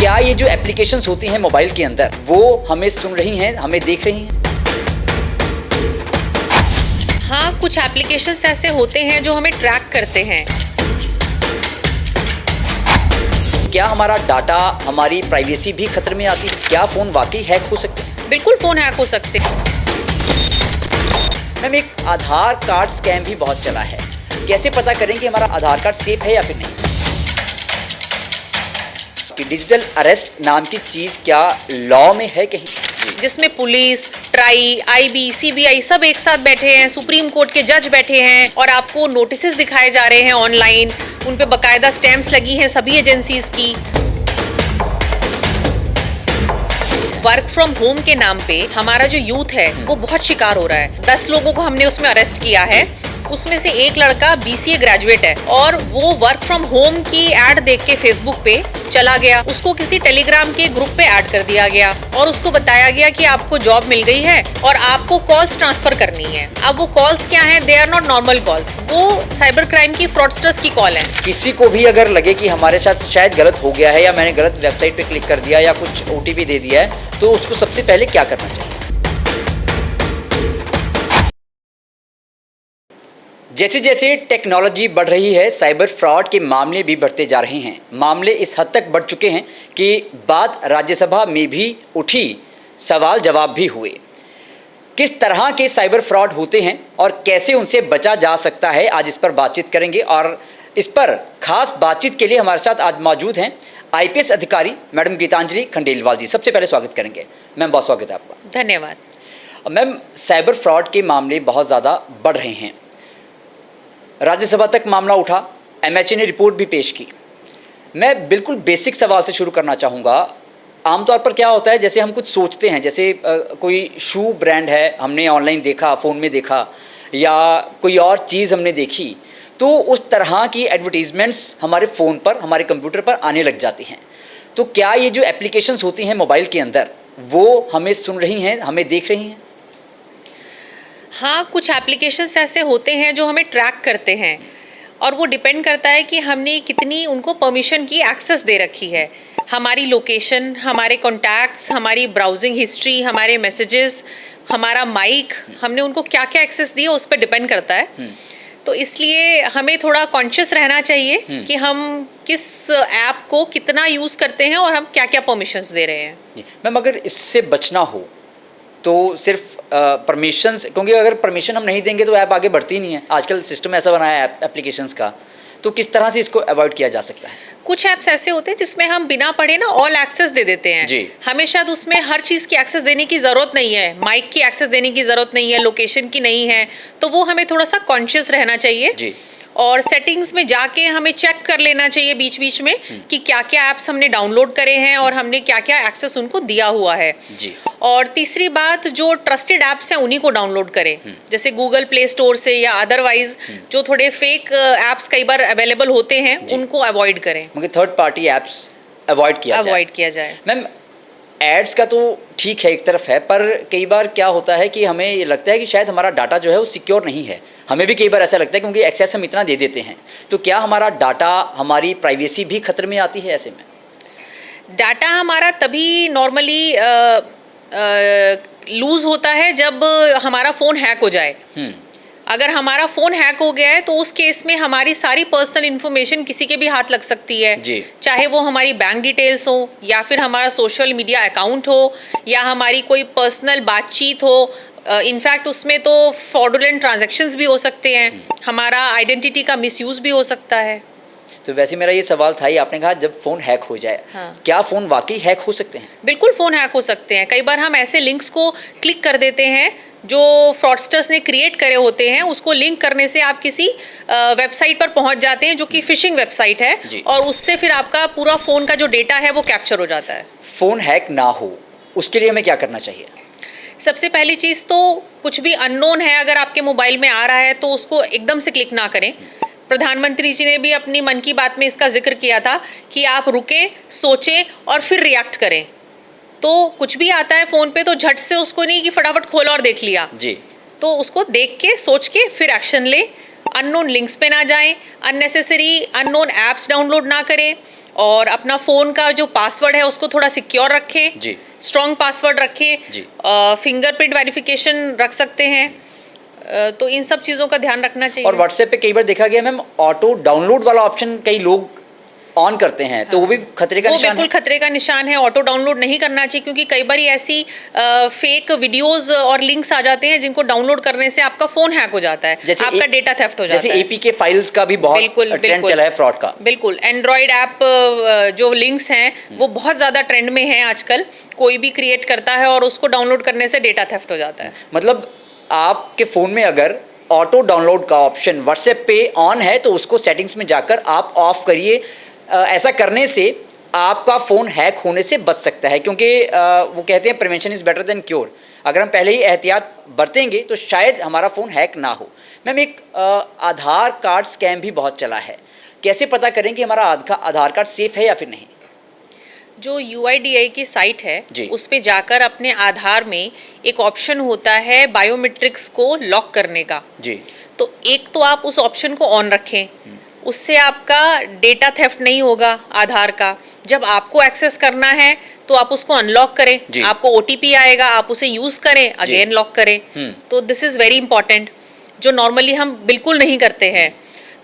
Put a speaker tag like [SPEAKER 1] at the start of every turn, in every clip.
[SPEAKER 1] क्या ये जो एप्लीकेशंस होती हैं मोबाइल के अंदर वो हमें सुन रही हैं, हमें देख रही हैं?
[SPEAKER 2] हाँ, कुछ एप्लीकेशंस ऐसे होते हैं जो हमें ट्रैक करते हैं।
[SPEAKER 1] क्या हमारा डाटा, हमारी प्राइवेसी भी खतरे में आती है? क्या फ़ोन वाकई हैक हो सकते हैं?
[SPEAKER 2] बिल्कुल फ़ोन हैक हो सकते हैं।
[SPEAKER 1] मैम, एक आधार कार्ड स्कैम भी बहुत चला है। कैसे पता करें कि हमारा आधार कार्ड सेफ है या फिर नहीं? कि डिजिटल अरेस्ट नाम की चीज़ क्या लॉ में है कहीं?
[SPEAKER 2] जिसमें पुलिस, ट्राई, आईबी, सीबीआई सब एक साथ बैठे हैं, सुप्रीम कोर्ट के जज बैठे हैं और आपको नोटिसेस दिखाए जा रहे हैं ऑनलाइन। उन पे बकायदा स्टैम्प्स लगी हैं सभी एजेंसीज की। वर्क फ्रॉम होम के नाम पे हमारा जो यूथ है वो बहुत शिकार हो रहा है। 10 लोगों को हमने उसमें अरेस्ट किया है। उसमें से एक लड़का बीसीए ग्रेजुएट है और वो वर्क फ्रॉम होम की एड देख के फेसबुक पे चला गया। उसको किसी टेलीग्राम के ग्रुप पे ऐड कर दिया गया और उसको बताया गया कि आपको जॉब मिल गई है और आपको कॉल्स ट्रांसफर करनी है। अब वो कॉल्स क्या हैं? They are not normal calls, वो साइबर क्राइम की फ्रॉडस्टर्स की कॉल है।
[SPEAKER 1] किसी को भी अगर लगे कि हमारे साथ शायद गलत हो गया है या मैंने गलत वेबसाइट पे क्लिक कर दिया या कुछ ओटीपी दे दिया है, तो उसको सबसे पहले क्या करना चाहिए? जैसे जैसे टेक्नोलॉजी बढ़ रही है, साइबर फ्रॉड के मामले भी बढ़ते जा रहे हैं। मामले इस हद तक बढ़ चुके हैं कि बात राज्यसभा में भी उठी, सवाल जवाब भी हुए। किस तरह के साइबर फ्रॉड होते हैं और कैसे उनसे बचा जा सकता है, आज इस पर बातचीत करेंगे। और इस पर खास बातचीत के लिए हमारे साथ आज मौजूद हैं आईपीएस अधिकारी मैडम गीतांजलि खंडेलवाल जी। सबसे पहले स्वागत करेंगे मैम, बहुत स्वागत है आपका।
[SPEAKER 2] धन्यवाद।
[SPEAKER 1] मैम, साइबर फ्रॉड के मामले बहुत ज़्यादा बढ़ रहे हैं। राज्यसभा तक मामला उठा, एमएचए ने रिपोर्ट भी पेश की। मैं बिल्कुल बेसिक सवाल से शुरू करना चाहूँगा। आमतौर पर क्या होता है, जैसे हम कुछ सोचते हैं, जैसे कोई शू ब्रांड है, हमने ऑनलाइन देखा, फ़ोन में देखा या कोई और चीज़ हमने देखी, तो उस तरह की एडवर्टीज़मेंट्स हमारे फ़ोन पर, हमारे कंप्यूटर पर आने लग जाती हैं। तो क्या ये जो एप्लीकेशंस होती हैं मोबाइल के अंदर वो हमें सुन रही हैं, हमें देख रही हैं?
[SPEAKER 2] हाँ, कुछ एप्लीकेशंस ऐसे होते हैं जो हमें ट्रैक करते हैं और वो डिपेंड करता है कि हमने कितनी उनको परमिशन की एक्सेस दे रखी है। हमारी लोकेशन, हमारे कॉन्टैक्ट्स, हमारी ब्राउजिंग हिस्ट्री, हमारे मैसेजेस, हमारा माइक, हमने उनको क्या क्या एक्सेस दी है उस पर डिपेंड करता है। तो इसलिए हमें थोड़ा कॉन्शियस रहना चाहिए कि हम किस ऐप को कितना यूज़ करते हैं और हम क्या क्या परमिशंस दे रहे हैं।
[SPEAKER 1] मैम, अगर इससे बचना हो तो सिर्फ परमिशंस, क्योंकि अगर परमिशन हम नहीं देंगे तो ऐप आगे बढ़ती नहीं है। आजकल सिस्टम ऐसा बना है एप्लीकेशंस का, तो किस तरह से इसको अवॉइड किया जा सकता है?
[SPEAKER 2] कुछ ऐप्स ऐसे होते हैं जिसमें हम बिना पढ़े ना ऑल एक्सेस दे देते हैं
[SPEAKER 1] जी।
[SPEAKER 2] हमें शायद उसमें हर चीज़ की एक्सेस देने की ज़रूरत नहीं है, माइक की एक्सेस देने की ज़रूरत नहीं है, लोकेशन की नहीं है। तो वो हमें थोड़ा सा कॉन्शियस रहना चाहिए
[SPEAKER 1] जी।
[SPEAKER 2] और सेटिंग्स में जाके हमें चेक कर लेना चाहिए बीच बीच में कि क्या क्या ऐप्स हमने डाउनलोड करे हैं और हमने क्या क्या एक्सेस उनको दिया हुआ है।
[SPEAKER 1] जी।
[SPEAKER 2] और तीसरी बात, जो ट्रस्टेड ऐप्स हैं उन्हीं को डाउनलोड करें, जैसे गूगल प्ले स्टोर से या अदरवाइज जो थोड़े फेक ऐप्स कई बार अवेलेबल होते हैं उनको अवॉइड करें।
[SPEAKER 1] मगर थर्ड पार्टी ऐप्स अवॉइड किया जाए। मैम, एड्स का तो ठीक है, एक तरफ है, पर कई बार क्या होता है कि हमें ये लगता है कि शायद हमारा डाटा जो है वो सिक्योर नहीं है। हमें भी कई बार ऐसा लगता है क्योंकि एक्सेस हम इतना दे देते हैं। तो क्या हमारा डाटा, हमारी प्राइवेसी भी खतरे में आती है ऐसे में?
[SPEAKER 2] डाटा हमारा तभी नॉर्मली लूज होता है जब हमारा फ़ोन हैक हो जाए। अगर हमारा फ़ोन हैक हो गया है तो उस केस में हमारी सारी पर्सनल इन्फॉर्मेशन किसी के भी हाथ लग सकती है
[SPEAKER 1] जी।
[SPEAKER 2] चाहे वो हमारी बैंक डिटेल्स हो या फिर हमारा सोशल मीडिया अकाउंट हो या हमारी कोई पर्सनल बातचीत हो। इनफैक्ट उसमें तो फ्रॉडुलेंट ट्रांजैक्शंस भी हो सकते हैं, हमारा आइडेंटिटी का मिसयूज़ भी हो सकता है।
[SPEAKER 1] तो वैसे मेरा ये सवाल था ही, आपने कहा जब फ़ोन हैक हो जाए, क्या फ़ोन वाकई हैक हो सकते हैं?
[SPEAKER 2] बिल्कुल फ़ोन हैक हो सकते हैं। कई बार हम ऐसे लिंक्स को क्लिक कर देते हैं जो फ्रॉडस्टर्स ने क्रिएट करे होते हैं, उसको लिंक करने से आप किसी वेबसाइट पर पहुंच जाते हैं जो कि फिशिंग वेबसाइट है और उससे फिर आपका पूरा फ़ोन का जो डेटा है वो कैप्चर हो जाता है।
[SPEAKER 1] फ़ोन हैक ना हो उसके लिए हमें क्या करना चाहिए?
[SPEAKER 2] सबसे पहली चीज़ तो कुछ भी अननोन है अगर आपके मोबाइल में आ रहा है तो उसको एकदम से क्लिक ना करें। प्रधानमंत्री जी ने भी अपनी मन की बात में इसका जिक्र किया था कि आप रुकें, सोचें और फिर रिएक्ट करें। तो कुछ भी आता है फ़ोन पे तो झट से उसको नहीं कि फटाफट खोला और देख लिया
[SPEAKER 1] जी।
[SPEAKER 2] तो उसको देख के, सोच के फिर एक्शन लें। अननोन लिंक्स पे ना जाएं, अननेसेसरी अननोन ऐप्स डाउनलोड ना करें और अपना फ़ोन का जो पासवर्ड है उसको थोड़ा सिक्योर रखें,
[SPEAKER 1] जी
[SPEAKER 2] स्ट्रॉन्ग पासवर्ड रखें,
[SPEAKER 1] जी
[SPEAKER 2] फिंगरप्रिंट वेरिफिकेशन रख सकते हैं। तो इन सब चीज़ों का ध्यान रखना चाहिए।
[SPEAKER 1] और व्हाट्सएप पे कई बार देखा गया मैम, ऑटो डाउनलोड वाला ऑप्शन कई लोग ऑन करते हैं, तो वो भी खतरे का
[SPEAKER 2] वो
[SPEAKER 1] निशान
[SPEAKER 2] बिल्कुल
[SPEAKER 1] है।
[SPEAKER 2] खतरे का निशान है। ऑटो डाउनलोड नहीं करना चाहिए, क्योंकि कई बार ऐसी फेक वीडियोस और लिंक्स आ जाते हैं जिनको डाउनलोड करने से आपका फोन हैक हो जाता है,
[SPEAKER 1] जैसे
[SPEAKER 2] आपका डेटा थेफ्ट हो जाता
[SPEAKER 1] जैसे
[SPEAKER 2] है।
[SPEAKER 1] एपीके फाइल्स का भी बहुत
[SPEAKER 2] बिल्कुल
[SPEAKER 1] ट्रेंड चला है फ्रॉड का।
[SPEAKER 2] बिल्कुल। एंड्रॉयड ऐप जो लिंक्स हैं वो बहुत ज़्यादा ट्रेंड में हैं आजकल। कोई भी क्रिएट करता है और उसको डाउनलोड करने से डेटा थेफ्ट हो जाता है।
[SPEAKER 1] मतलब आपके फ़ोन में अगर ऑटो डाउनलोड का ऑप्शन व्हाट्सएप पे ऑन है तो उसको सेटिंग्स में जाकर आप ऑफ करिए। ऐसा करने से आपका फ़ोन हैक होने से बच सकता है, क्योंकि वो कहते हैं prevention is better than cure. अगर हम पहले ही एहतियात बरतेंगे तो शायद हमारा फ़ोन हैक ना हो। मैम, एक आधार कार्ड स्कैम भी बहुत चला है, कैसे पता करें कि हमारा आधार कार्ड सेफ़ है या फिर नहीं?
[SPEAKER 2] जो UIDAI की साइट है
[SPEAKER 1] जी।
[SPEAKER 2] उस पे जाकर अपने आधार में एक ऑप्शन होता है बायोमेट्रिक्स को लॉक करने का।
[SPEAKER 1] जी
[SPEAKER 2] तो एक तो आप उस ऑप्शन को ऑन रखें, उससे आपका डेटा थेफ्ट नहीं होगा आधार का। जब आपको एक्सेस करना है तो आप उसको अनलॉक करें,
[SPEAKER 1] जी।
[SPEAKER 2] आपको OTP आएगा, आप उसे यूज करें, अगेन लॉक करें। तो दिस इज वेरी इंपॉर्टेंट, जो नॉर्मली हम बिल्कुल नहीं करते हैं।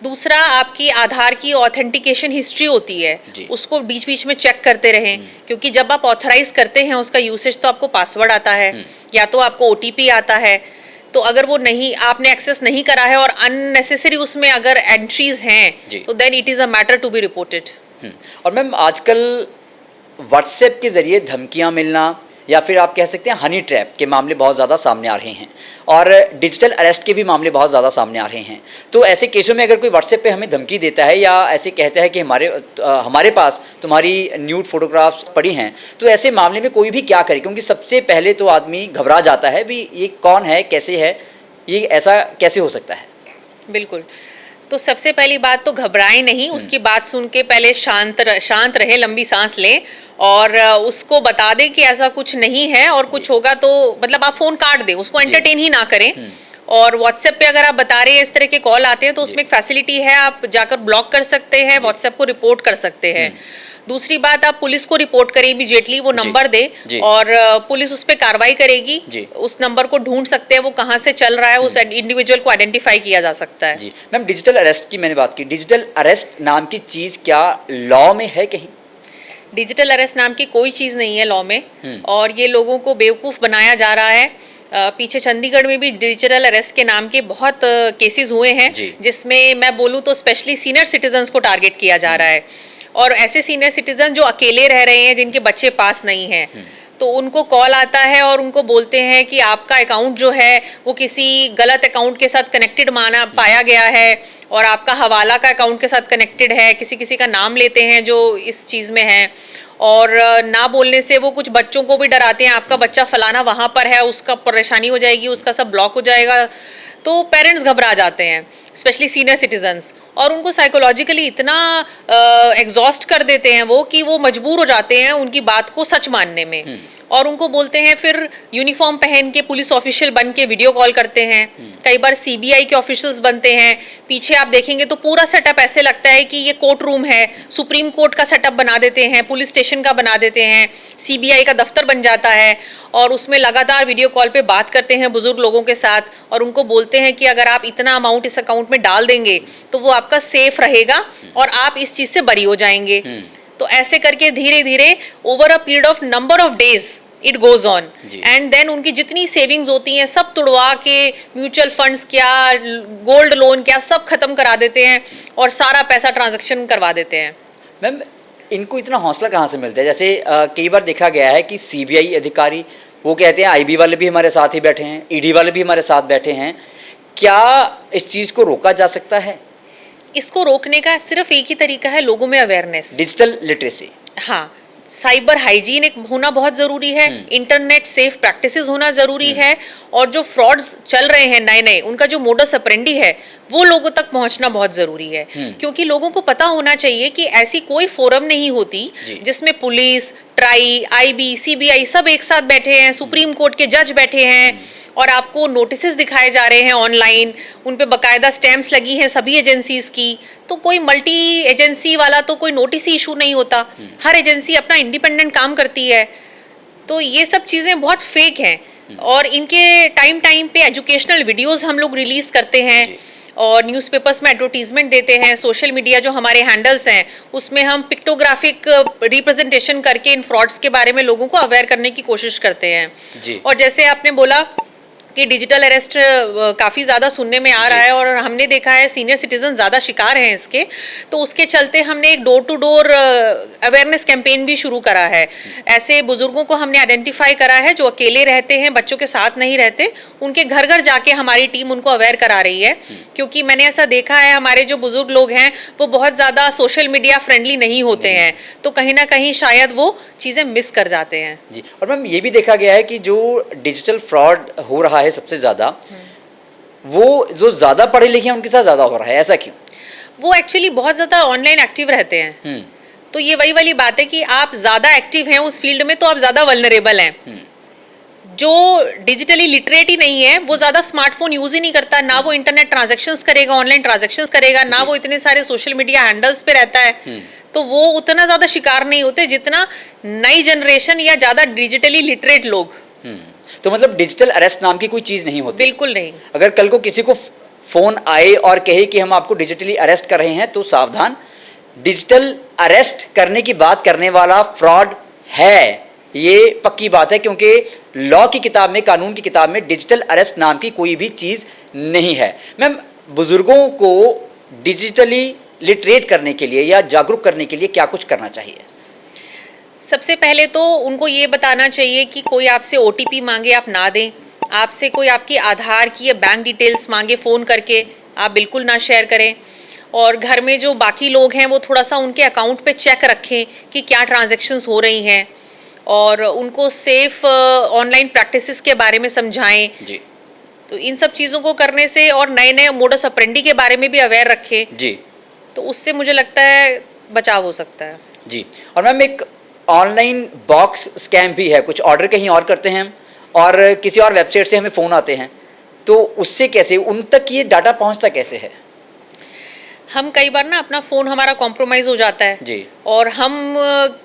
[SPEAKER 2] दूसरा, आपकी आधार की ऑथेंटिकेशन हिस्ट्री होती है,
[SPEAKER 1] जी।
[SPEAKER 2] उसको बीच बीच में चेक करते रहें, क्योंकि जब आप ऑथराइज करते हैं उसका यूसेज तो आपको पासवर्ड आता है या तो आपको OTP आता है। तो अगर वो नहीं, आपने एक्सेस नहीं करा है और अननेसेसरी उसमें अगर एंट्रीज हैं तो then it is a matter to be reported.
[SPEAKER 1] और मैम, आजकल व्हाट्सएप के ज़रिए धमकियां मिलना या फिर आप कह सकते हैं हनी ट्रैप के मामले बहुत ज़्यादा सामने आ रहे हैं, और डिजिटल अरेस्ट के भी मामले बहुत ज़्यादा सामने आ रहे हैं। तो ऐसे केसों में अगर कोई व्हाट्सएप पे हमें धमकी देता है या ऐसे कहता है कि हमारे पास तुम्हारी न्यूड फोटोग्राफ्स पड़ी हैं, तो ऐसे मामले में कोई भी क्या करे? क्योंकि सबसे पहले तो आदमी घबरा जाता है, भी ये कौन है, कैसे है, ये ऐसा कैसे हो सकता है?
[SPEAKER 2] बिल्कुल। तो सबसे पहली बात तो घबराएं नहीं, उसकी बात सुन के पहले शांत रहे, लंबी सांस लें और उसको बता दें कि ऐसा कुछ नहीं है, और कुछ होगा तो मतलब आप फ़ोन काट दें, उसको एंटरटेन ही ना करें। और व्हाट्सएप पे अगर आप बता रहे हैं इस तरह के कॉल आते हैं तो उसमें एक फैसिलिटी है, आप जाकर ब्लॉक कर सकते हैं, व्हाट्सएप को रिपोर्ट कर सकते हैं। दूसरी बात, आप पुलिस को रिपोर्ट करें इमीडिएटली, वो नंबर दे और पुलिस उस पर कार्रवाई करेगी। उस नंबर को ढूंढ सकते हैं, वो कहाँ से चल रहा है, उस इंडिविजुअल को आइडेंटिफाई किया जा सकता है।
[SPEAKER 1] जी मैम, डिजिटल अरेस्ट की मैंने बात की, डिजिटल अरेस्ट नाम की चीज़ क्या लॉ में है कहीं?
[SPEAKER 2] डिजिटल अरेस्ट नाम की कोई चीज़ नहीं है लॉ में, और ये लोगों को बेवकूफ़ बनाया जा रहा है। पीछे चंडीगढ़ में भी डिजिटल अरेस्ट के नाम के बहुत केसेस हुए हैं, जिसमें मैं बोलूँ तो स्पेशली सीनियर सिटीजन्स को टारगेट किया जा रहा है, और ऐसे सीनियर सिटीजन जो अकेले रह रहे हैं, जिनके बच्चे पास नहीं हैं, तो उनको कॉल आता है और उनको बोलते हैं कि आपका अकाउंट जो है वो किसी गलत अकाउंट के साथ कनेक्टेड पाया गया है, और आपका हवाला का अकाउंट के साथ कनेक्टेड है। किसी का नाम लेते हैं जो इस चीज़ में है, और ना बोलने से वो कुछ बच्चों को भी डराते हैं, आपका बच्चा फलाना वहाँ पर है, उसका परेशानी हो जाएगी, उसका सब ब्लॉक हो जाएगा। तो पेरेंट्स घबरा जाते हैं, स्पेशली सीनियर सिटीजन्स, और उनको साइकोलॉजिकली इतना एग्जॉस्ट कर देते हैं वो कि वो मजबूर हो जाते हैं उनकी बात को सच मानने में, और उनको बोलते हैं, फिर यूनिफॉर्म पहन के पुलिस ऑफिशियल बन के वीडियो कॉल करते हैं। कई बार CBI के ऑफिशियल्स बनते हैं, पीछे आप देखेंगे तो पूरा सेटअप ऐसे लगता है कि ये कोर्ट रूम है, सुप्रीम कोर्ट का सेटअप बना देते हैं, पुलिस स्टेशन का बना देते हैं, CBI का दफ्तर बन जाता है, और उसमें लगातार वीडियो कॉल पे बात करते हैं बुजुर्ग लोगों के साथ, और उनको बोलते हैं कि अगर आप इतना अमाउंट इस अकाउंट में डाल देंगे तो वो आपका सेफ रहेगा और आप इस चीज़ से बरी हो जाएंगे। तो ऐसे करके धीरे धीरे over a period of number of days it goes on, and then उनकी जितनी सेविंग्स होती हैं सब तुड़वा के, म्यूचुअल फंड्स क्या, गोल्ड लोन क्या, सब खत्म करा देते हैं और सारा पैसा ट्रांजैक्शन करवा देते हैं।
[SPEAKER 1] मैम, इनको इतना हौसला कहाँ से मिलता है? जैसे कई बार देखा गया है कि CBI अधिकारी वो कहते हैं IB वाले भी हमारे साथ ही बैठे हैं, ED वाले भी हमारे साथ बैठे हैं, क्या इस चीज़ को रोका जा सकता है?
[SPEAKER 2] इसको रोकने का सिर्फ एक ही तरीका है, लोगों में अवेयरनेस,
[SPEAKER 1] डिजिटल लिटरेसी।
[SPEAKER 2] हाँ, साइबर हाइजीन एक होना बहुत जरूरी है, इंटरनेट सेफ प्रैक्टिसेस होना जरूरी है, और जो फ्रॉड्स चल रहे हैं नए नए, उनका जो मोडस ऑपरेंडी है वो लोगों तक पहुंचना बहुत जरूरी है। क्योंकि लोगों को पता होना चाहिए कि ऐसी कोई फोरम नहीं होती जिसमें पुलिस, ट्राई, IB, CBI सब एक साथ बैठे हैं, सुप्रीम कोर्ट के जज बैठे हैं, और आपको नोटिसेस दिखाए जा रहे हैं ऑनलाइन, उन पे बाकायदा स्टैम्प्स लगी हैं सभी एजेंसीज की, तो कोई मल्टी एजेंसी वाला तो कोई नोटिस ही इशू नहीं होता, हर एजेंसी अपना इंडिपेंडेंट काम करती है। तो ये सब चीज़ें बहुत फेक हैं और इनके टाइम टाइम पे एजुकेशनल वीडियोस हम लोग रिलीज करते हैं और न्यूज़पेपर्स में एडवर्टीजमेंट देते हैं। सोशल मीडिया जो हमारे हैंडल्स हैं उसमें हम पिक्टोग्राफिक रिप्रेजेंटेशन करके इन फ्रॉड्स के बारे में लोगों को अवेयर करने की कोशिश करते हैं
[SPEAKER 1] जी।
[SPEAKER 2] और जैसे आपने बोला कि डिजिटल अरेस्ट काफ़ी ज़्यादा सुनने में आ रहा है और हमने देखा है सीनियर सिटीजन ज़्यादा शिकार हैं इसके, तो उसके चलते हमने एक door to door awareness campaign भी शुरू करा है। ऐसे बुजुर्गों को हमने आइडेंटिफाई करा है जो अकेले रहते हैं, बच्चों के साथ नहीं रहते, उनके घर घर जाके हमारी टीम उनको अवेयर करा रही है, क्योंकि मैंने ऐसा देखा है हमारे जो बुजुर्ग लोग हैं वो बहुत ज़्यादा सोशल मीडिया फ्रेंडली नहीं होते हैं, तो कहीं ना कहीं शायद वो चीज़ें मिस कर जाते हैं।
[SPEAKER 1] जी, और मैम ये भी देखा गया है कि जो डिजिटल फ्रॉड हो रहा है सबसे ज़्यादा, वो जो ज़्यादा पढ़े लिखे हैं उनके साथ ज़्यादा हो रहा है, ऐसा क्यों?
[SPEAKER 2] वो एक्चुअली बहुत ज़्यादा ऑनलाइन एक्टिव रहते हैं, तो ये वही वाली बात है कि आप ज़्यादा एक्टिव हैं उस फील्ड में तो आप ज़्यादा वल्नरेबल हैं। जो डिजिटली लिटरेट ही नहीं है वो ज़्यादा स्मार्टफोन यूज़ ही नहीं करता, ना वो इंटरनेट ट्रांजैक्शंस करेगा, ऑनलाइन ट्रांजैक्शंस करेगा, ना वो इतने सारे सोशल मीडिया हैंडल्स पे रहता है, तो वो उतना ज़्यादा शिकार नहीं होते जितना नई जनरेशन या ज़्यादा डिजिटली लिटरेट लोग।
[SPEAKER 1] तो मतलब डिजिटल अरेस्ट नाम की कोई चीज़ नहीं होती?
[SPEAKER 2] बिल्कुल नहीं।
[SPEAKER 1] अगर कल को किसी को फोन आए और कहे कि हम आपको डिजिटली अरेस्ट कर रहे हैं तो सावधान, डिजिटल अरेस्ट करने की बात करने वाला फ्रॉड है, ये पक्की बात है, क्योंकि लॉ की किताब में, कानून की किताब में डिजिटल अरेस्ट नाम की कोई भी चीज़ नहीं है। मैम, बुजुर्गों को डिजिटली लिटरेट करने के लिए या जागरूक करने के लिए क्या कुछ करना चाहिए?
[SPEAKER 2] सबसे पहले तो उनको ये बताना चाहिए कि कोई आपसे OTP मांगे आप ना दें, आपसे कोई आपकी आधार की या बैंक डिटेल्स मांगे फ़ोन करके आप बिल्कुल ना शेयर करें, और घर में जो बाकी लोग हैं वो थोड़ा सा उनके अकाउंट पे चेक रखें कि क्या ट्रांजैक्शंस हो रही हैं, और उनको सेफ ऑनलाइन प्रैक्टिसेस के बारे में समझाएं
[SPEAKER 1] जी।
[SPEAKER 2] तो इन सब चीज़ों को करने से, और नए नए मोडस ऑपरेंडी के बारे में भी अवेयर रखें
[SPEAKER 1] जी,
[SPEAKER 2] तो उससे मुझे लगता है बचाव हो सकता है।
[SPEAKER 1] जी। और मैम, एक ऑनलाइन बॉक्स स्कैम भी है, कुछ ऑर्डर कहीं और करते हैं और किसी और वेबसाइट से हमें फ़ोन आते हैं, तो उससे कैसे उन तक ये डाटा पहुंचता कैसे है?
[SPEAKER 2] हम कई बार ना अपना फ़ोन हमारा कॉम्प्रोमाइज़ हो जाता है
[SPEAKER 1] जी।
[SPEAKER 2] और हम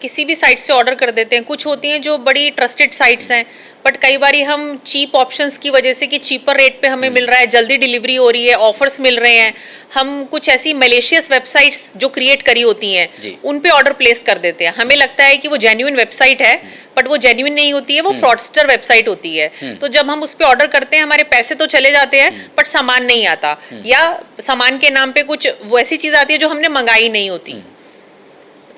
[SPEAKER 2] किसी भी साइट से ऑर्डर कर देते हैं। कुछ होती हैं जो बड़ी ट्रस्टेड साइट्स हैं, बट कई बारी हम चीप ऑप्शंस की वजह से कि चीपर रेट पे हमें मिल रहा है, जल्दी डिलीवरी हो रही है, ऑफर्स मिल रहे हैं, हम कुछ ऐसी मलेशियस वेबसाइट्स जो क्रिएट करी होती हैं उन पे ऑर्डर प्लेस कर देते हैं। हमें लगता है कि वो जेन्युइन वेबसाइट है, बट वो जेन्युइन नहीं होती है, वो फ्रॉडस्टर वेबसाइट होती है। तो जब हम उस पे ऑर्डर करते हैं हमारे पैसे तो चले जाते हैं बट सामान नहीं आता, या सामान के नाम पे कुछ वो ऐसी चीज़ आती है जो हमने मंगाई नहीं होती।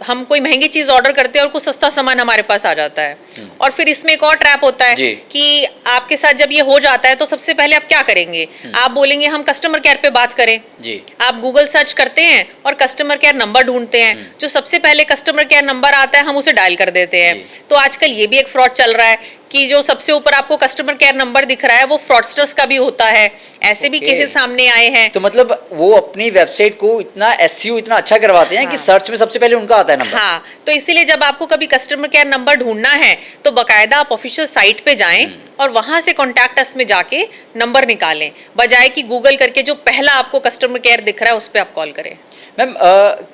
[SPEAKER 2] हम कोई महंगी चीज ऑर्डर करते हैं और कुछ सस्ता सामान हमारे पास आ जाता है। और फिर इसमें एक और ट्रैप होता है कि आपके साथ जब ये हो जाता है तो सबसे पहले आप क्या करेंगे, आप बोलेंगे हम कस्टमर केयर पे बात करें जी। आप गूगल सर्च करते हैं और कस्टमर केयर नंबर ढूंढते हैं, जो सबसे पहले कस्टमर केयर नंबर आता है हम उसे डायल कर देते हैं। तो आजकल ये भी एक फ्रॉड चल रहा है कि जो सबसे ऊपर आपको कस्टमर केयर नंबर दिख रहा है वो फ्रॉडस्टर्स का भी होता है। ऐसे भी केसेस सामने आए हैं।
[SPEAKER 1] तो मतलब वो अपनी वेबसाइट को इतना एसईओ इतना अच्छा करवाते हैं कि सर्च में सबसे पहले उनका आता है नंबर।
[SPEAKER 2] हाँ, तो इसीलिए जब आपको कभी कस्टमर केयर नंबर ढूंढना है तो बकायदा आप ऑफिशियल साइट पे जाएं और वहां से कॉन्टैक्ट अस में जाके नंबर निकालें, बजाय कि गूगल करके जो पहला आपको कस्टमर केयर दिख रहा है उस पर आप कॉल करें।
[SPEAKER 1] मैम,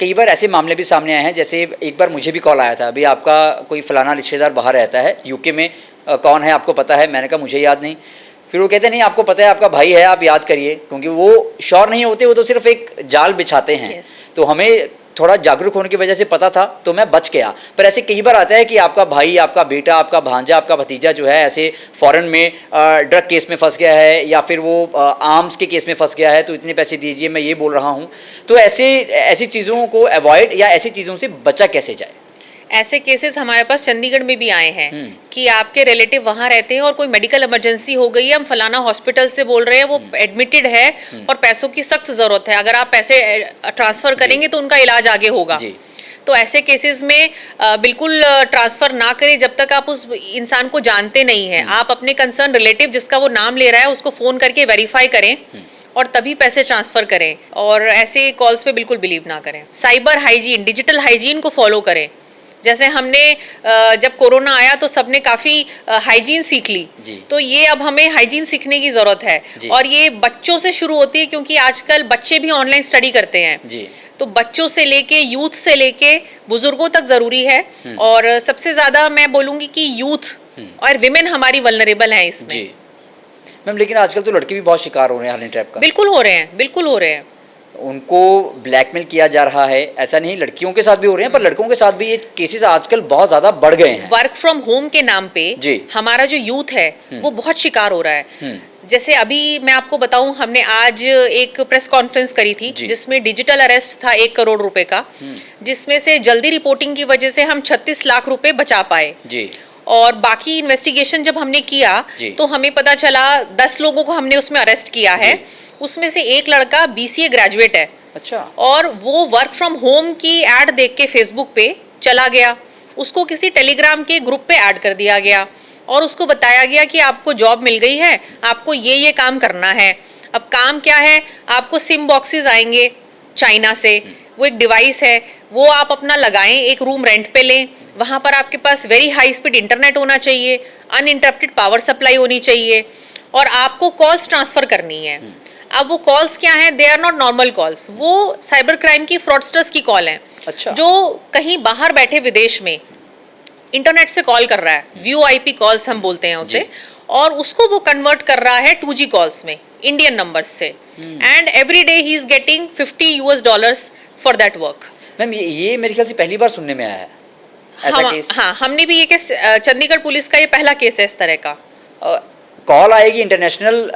[SPEAKER 1] कई बार ऐसे मामले भी सामने आए हैं, जैसे एक बार मुझे भी कॉल आया था, अभी आपका कोई फलाना रिश्तेदार बाहर रहता है यूके में, कौन है आपको पता है? मैंने कहा मुझे याद नहीं। फिर वो कहते नहीं आपको पता है, आपका भाई है, आप याद करिए, क्योंकि वो श्योर नहीं होते, वो तो सिर्फ एक जाल बिछाते हैं। तो हमें थोड़ा जागरूक होने की वजह से पता था तो मैं बच गया। पर ऐसे कई बार आता है कि आपका भाई, आपका बेटा, आपका भांजा, आपका भतीजा जो है ऐसे फॉरेन में ड्रग केस में फंस गया है या फिर वो आर्म्स के केस में फंस गया है, तो इतने पैसे दीजिए, मैं ये बोल रहा हूँ। तो ऐसी चीज़ों को अवॉइड या ऐसी चीज़ों से बचा कैसे जाए?
[SPEAKER 2] ऐसे केसेस हमारे पास चंडीगढ़ में भी आए हैं कि आपके रिलेटिव वहाँ रहते हैं और कोई मेडिकल इमरजेंसी हो गई है, हम फलाना हॉस्पिटल से बोल रहे हैं, वो एडमिटेड है और पैसों की सख्त ज़रूरत है, अगर आप पैसे ट्रांसफ़र करेंगे तो उनका इलाज आगे होगा। तो ऐसे केसेस में बिल्कुल ट्रांसफ़र ना करें जब तक आप उस इंसान को जानते नहीं हैं। आप अपने कंसर्न रिलेटिव जिसका वो नाम ले रहा है उसको फ़ोन करके वेरीफाई करें और तभी पैसे ट्रांसफ़र करें, और ऐसे कॉल्स पे बिल्कुल बिलीव ना करें। साइबर हाइजीन, डिजिटल हाइजीन को फॉलो करें। जैसे हमने जब कोरोना आया तो सबने काफ़ी हाइजीन सीख ली,
[SPEAKER 1] जी।
[SPEAKER 2] तो ये अब हमें हाइजीन सीखने की ज़रूरत है।
[SPEAKER 1] जी।
[SPEAKER 2] और ये बच्चों से शुरू होती है, क्योंकि आजकल बच्चे भी ऑनलाइन स्टडी करते हैं।
[SPEAKER 1] जी।
[SPEAKER 2] तो बच्चों से लेके, यूथ से लेके बुजुर्गों तक ज़रूरी है। और सबसे ज़्यादा मैं बोलूँगी कि यूथ और विमेन हमारी वल्नरेबल हैं इसमें।
[SPEAKER 1] जी मैम, लेकिन आजकल तो लड़के भी बहुत शिकार हो रहे हैं हनी ट्रैप का।
[SPEAKER 2] बिल्कुल हो रहे हैं, बिल्कुल हो रहे हैं।
[SPEAKER 1] उनको ब्लैकमेल किया जा रहा है, ऐसा नहीं लड़कियों के साथ भी हो रहे हैं, पर लड़कों के साथ भी ये केसेस आजकल बहुत ज़्यादा बढ़ गए हैं।
[SPEAKER 2] वर्क फ्रॉम होम के नाम पे
[SPEAKER 1] जी।
[SPEAKER 2] हमारा जो यूथ है वो बहुत शिकार हो रहा है। जैसे अभी मैं आपको बताऊं, हमने आज एक प्रेस कॉन्फ्रेंस करी थी जिसमें डिजिटल अरेस्ट था 1 करोड़ रुपए का, जिसमें से जल्दी रिपोर्टिंग की वजह से हम 36 लाख रुपए बचा पाए।
[SPEAKER 1] जी।
[SPEAKER 2] और बाकी इन्वेस्टिगेशन जब हमने किया तो हमें पता चला 10 लोगों को हमने उसमें अरेस्ट किया है। उसमें से एक लड़का BCA ग्रेजुएट है।
[SPEAKER 1] अच्छा।
[SPEAKER 2] और वो वर्क फ्रॉम होम की एड देख के फेसबुक पे चला गया, उसको किसी टेलीग्राम के ग्रुप पे ऐड कर दिया गया और उसको बताया गया कि आपको जॉब मिल गई है, आपको ये काम करना है। अब काम क्या है, आपको सिम बॉक्सेस आएंगे चाइना से, वो एक डिवाइस है, वो आप अपना लगाएं, एक रूम रेंट पे लें, वहाँ पर आपके पास वेरी हाई स्पीड इंटरनेट होना चाहिए, अनइंटरप्टेड पावर सप्लाई होनी चाहिए और आपको कॉल्स ट्रांसफर करनी है। अब वो कॉल्स क्या हैं, they are not normal calls, वो साइबर क्राइम की फ्रॉडस्टर्स की कॉल हैं।
[SPEAKER 1] अच्छा।
[SPEAKER 2] जो कहीं बाहर बैठे विदेश में इंटरनेट से कॉल कर रहा है, VoIP कॉल्स हम बोलते हैं उसे, और उसको वो कन्वर्ट कर रहा है 2G कॉल्स में इंडियन नंबर्स से, and every day he is getting $50 for that work.
[SPEAKER 1] Ma'am ये मेरे ख्याल से पहली बार सुनने में आया है ऐसा केस।
[SPEAKER 2] हाँ, हमने भी ये केस, चंडीगढ़ पुलिस का ये पहला केस है इस तरह का।
[SPEAKER 1] कॉल आएगी इंटरनेशनल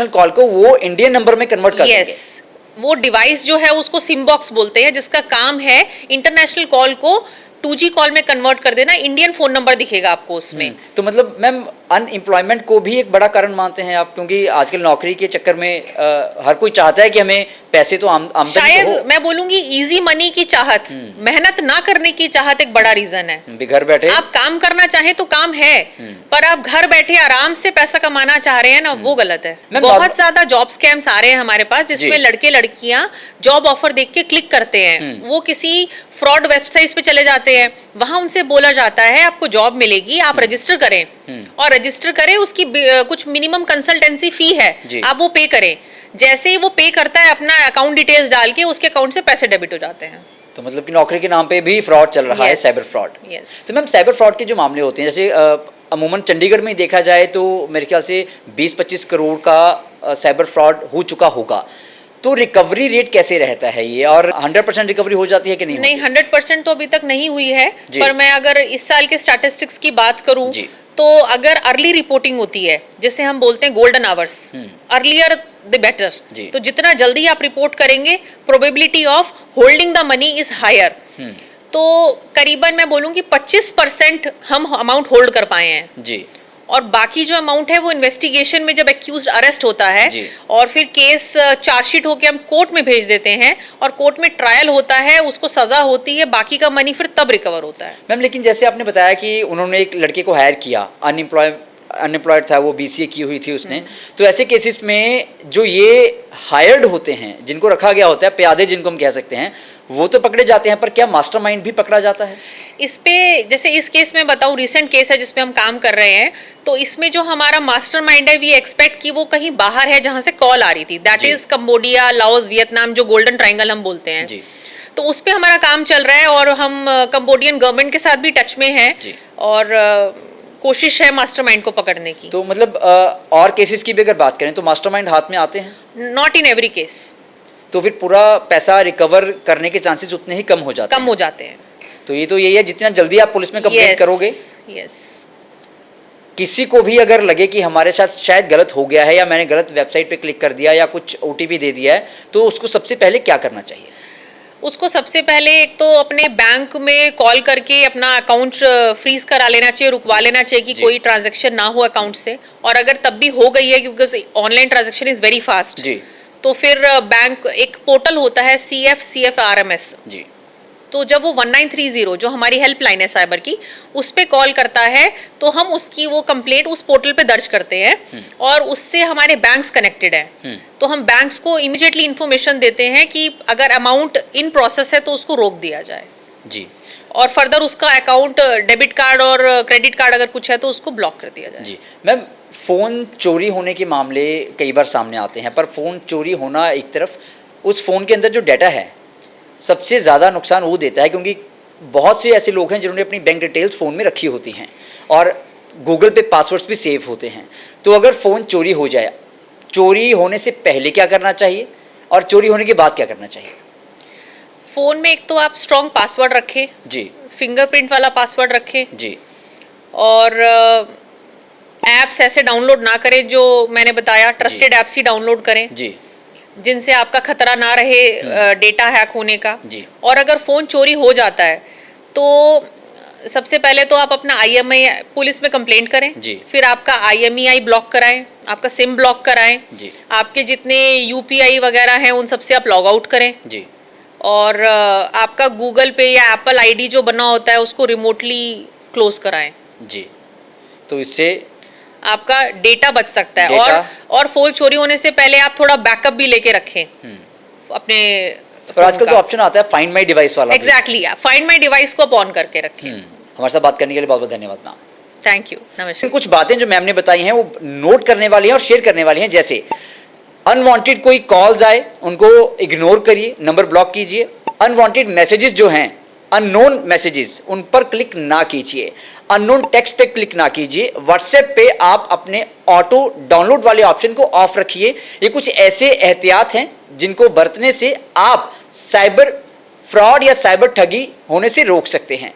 [SPEAKER 1] कॉल को वो इंडियन नंबर में कन्वर्ट कर देंगे।
[SPEAKER 2] यस, वो डिवाइस जो है उसको सिम बॉक्स बोलते हैं, जिसका काम है इंटरनेशनल कॉल को 2G कॉल में कन्वर्ट कर देना। इंडियन फोन नंबर दिखेगा आपको उसमें।
[SPEAKER 1] तो मतलब मैम अनएम्प्लॉयमेंट को भी एक बड़ा कारण मानते हैं आप, क्योंकि आजकल नौकरी के चक्कर में हर कोई चाहता है कि हमें पैसे तो आमदनी
[SPEAKER 2] शायद
[SPEAKER 1] तो हो।
[SPEAKER 2] मैं बोलूंगी इजी मनी की चाहत, मेहनत ना करने की चाहत एक बड़ा रीजन है।
[SPEAKER 1] घर बैठे
[SPEAKER 2] आप काम करना चाहें तो काम है, पर आप घर बैठे आराम से पैसा कमाना चाह रहे हैं ना, वो गलत है। बहुत ज्यादा जॉब स्कैम्स आ रहे हैं हमारे पास, जिसमें लड़के लड़कियां जॉब ऑफर देख के क्लिक करते हैं। वो किसी फ्रॉड वेबसाइट्स पे चले जाते हैं, वहां उनसे बोला जाता है आपको जॉब मिलेगी, आप रजिस्टर करें, और रजिस्टर करें, उसकी कुछ मिनिमम कंसल्टेंसी फी है, आप वो पे करें। जैसे ही वो पे करता है अपना अकाउंट डिटेल्स डाल के, उसके अकाउंट से पैसे डेबिट हो जाते हैं।
[SPEAKER 1] तो मतलब कि नौकरी के नाम पे भी फ्रॉड चल रहा है, साइबर फ्रॉड। तो मैम साइबर फ्रॉड के जो मामले होते हैं, जैसे अमूमन चंडीगढ़ में देखा जाए तो मेरे ख्याल से 20-25 करोड़ का साइबर फ्रॉड हो चुका होगा, तो रिकवरी रेट कैसे रहता है ये, और 100% रिकवरी हो जाती है कि नहीं?
[SPEAKER 2] नहीं, 100% तो अभी तक नहीं हुई है, पर मैं अगर इस साल के स्टैटिस्टिक्स की बात करूं तो अगर अर्ली रिपोर्टिंग होती है, जैसे हम बोलते हैं golden hours, earlier the better, तो जितना जल्दी आप रिपोर्ट करेंगे, probability of holding the money is higher. तो करीबन मैं बोलूँगी 25% हम अमाउंट होल्ड कर पाए हैं
[SPEAKER 1] जी।
[SPEAKER 2] और बाकी जो अमाउंट है वो इन्वेस्टिगेशन में जब एक्यूज्ड अरेस्ट होता है और फिर केस चार्जशीट होके हम कोर्ट में भेज देते हैं और कोर्ट में ट्रायल होता है, उसको सजा होती है, बाकी का मनी फिर तब रिकवर होता है।
[SPEAKER 1] मैम लेकिन जैसे आपने बताया कि उन्होंने एक लड़के को हायर किया, अनएम्प्लॉयड था वो, BCA की हुई थी उसने, तो ऐसे केसेस में जो ये हायर्ड होते हैं, जिनको रखा गया होता है, प्यादे जिनको हम कह सकते हैं, वो तो पकड़े जाते हैं, पर क्या मास्टरमाइंड भी पकड़ा जाता है?
[SPEAKER 2] इस पे जैसे इस केस में बताऊं, रिसेंट केस है जिसपे हम काम कर रहे हैं, तो इसमें जो हमारा मास्टरमाइंड है, वी एक्सपेक्ट कि वो कहीं बाहर है जहां से कॉल आ रही थी, that is Cambodia, Laos, Vietnam, जो गोल्डन ट्रायंगल हम बोलते हैं जी। तो उस पे हमारा काम चल रहा है और हम कंबोडियन गवर्नमेंट के साथ भी टच में हैं और कोशिश है मास्टरमाइंड को पकड़ने की।
[SPEAKER 1] तो मतलब और केसेस की भी अगर बात करें तो मास्टरमाइंड हाथ में आते हैं?
[SPEAKER 2] Not in every case.
[SPEAKER 1] तो फिर पूरा पैसा रिकवर करने के चांसेस उतने ही कम हो जाते हैं। तो ये तो यही है, जितना जल्दी आप पुलिस में कंप्लेंट करोगे, किसी को भी अगर लगे कि हमारे साथ शायद गलत हो गया है या मैंने गलत वेबसाइट पे क्लिक कर दिया या कुछ OTP दे दिया है, तो उसको सबसे पहले क्या करना चाहिए?
[SPEAKER 2] उसको सबसे पहले एक तो अपने बैंक में कॉल करके अपना अकाउंट फ्रीज करा लेना चाहिए, रुकवा लेना चाहिए कि कोई ट्रांजैक्शन ना हो अकाउंट से, और अगर तब भी हो गई है, क्योंकि online transaction is very fast जी, तो फिर बैंक एक पोर्टल होता है CFRMS जी, तो जब वो 1930 जो हमारी हेल्पलाइन है साइबर की, उस पे कॉल करता है तो हम उसकी वो कंप्लेंट उस पोर्टल पे दर्ज करते हैं और उससे हमारे बैंक्स कनेक्टेड है, तो हम बैंक्स को इमीडिएटली इन्फॉर्मेशन देते हैं कि अगर अमाउंट इन प्रोसेस है तो उसको रोक दिया जाए
[SPEAKER 1] जी।
[SPEAKER 2] और फर्दर उसका अकाउंट, डेबिट कार्ड और क्रेडिट कार्ड अगर कुछ है तो उसको ब्लॉक कर दिया जाए।
[SPEAKER 1] जी मैम, फ़ोन चोरी होने के मामले कई बार सामने आते हैं, पर फ़ोन चोरी होना एक तरफ, उस फ़ोन के अंदर जो डाटा है सबसे ज़्यादा नुकसान वो देता है, क्योंकि बहुत से ऐसे लोग हैं जिन्होंने अपनी बैंक डिटेल्स फ़ोन में रखी होती हैं और गूगल पे पासवर्ड्स भी सेव होते हैं। तो अगर फ़ोन चोरी हो जाए, चोरी होने से पहले क्या करना चाहिए और चोरी होने के बाद क्या करना चाहिए?
[SPEAKER 2] फ़ोन में एक तो आप स्ट्रॉन्ग पासवर्ड रखें,
[SPEAKER 1] जी
[SPEAKER 2] फिंगरप्रिंट वाला पासवर्ड रखें,
[SPEAKER 1] जी
[SPEAKER 2] और ऐप्स ऐसे डाउनलोड ना करें जो मैंने बताया, ट्रस्टेड ऐप्स ही डाउनलोड करें
[SPEAKER 1] जी
[SPEAKER 2] जिनसे आपका खतरा ना रहे डेटा हैक होने का।
[SPEAKER 1] जी
[SPEAKER 2] और अगर फ़ोन चोरी हो जाता है तो सबसे पहले तो आप अपना IMEI पुलिस में कंप्लेंट करें,
[SPEAKER 1] जी।
[SPEAKER 2] फिर आपका IMEI ब्लॉक कराएं, आपका सिम ब्लॉक कराएं,
[SPEAKER 1] जी
[SPEAKER 2] आपके जितने UPI वगैरह हैं उन सबसे आप लॉग आउट करें,
[SPEAKER 1] जी
[SPEAKER 2] और आपका गूगल पे या एप्पल ID जो बना होता है उसको रिमोटली क्लोज कराएं।
[SPEAKER 1] जी। तो इससे
[SPEAKER 2] आपका डेटा बच सकता है।
[SPEAKER 1] डेटा-
[SPEAKER 2] और फ़ोन चोरी होने से पहले आप थोड़ा बैकअप भी लेके रखें अपने
[SPEAKER 1] और आजकल तो ऑप्शन आता है फाइंड माई डिवाइस वाला भी।
[SPEAKER 2] एग्जैक्टली, फाइंड माई डिवाइस को आप ऑन करके रखें।
[SPEAKER 1] हमारे साथ बात करने के लिए बहुत बहुत धन्यवाद मैम।
[SPEAKER 2] थैंक यू, नमस्कार।
[SPEAKER 1] कुछ बातें जो मैम ने बताई हैं वो नोट करने वाली हैं और शेयर करने वाली हैं, जैसे अनवांटेड कोई कॉल्स आए उनको इग्नोर करिए, नंबर ब्लॉक कीजिए। अनवांटेड मैसेजेस जो हैं, अननोन मैसेजेस, उन पर क्लिक ना कीजिए। अननोन टेक्स्ट पे क्लिक ना कीजिए। व्हाट्सएप पे आप अपने ऑटो डाउनलोड वाले ऑप्शन को ऑफ रखिए। ये कुछ ऐसे एहतियात हैं जिनको बरतने से आप साइबर फ्रॉड या साइबर ठगी होने से रोक सकते हैं।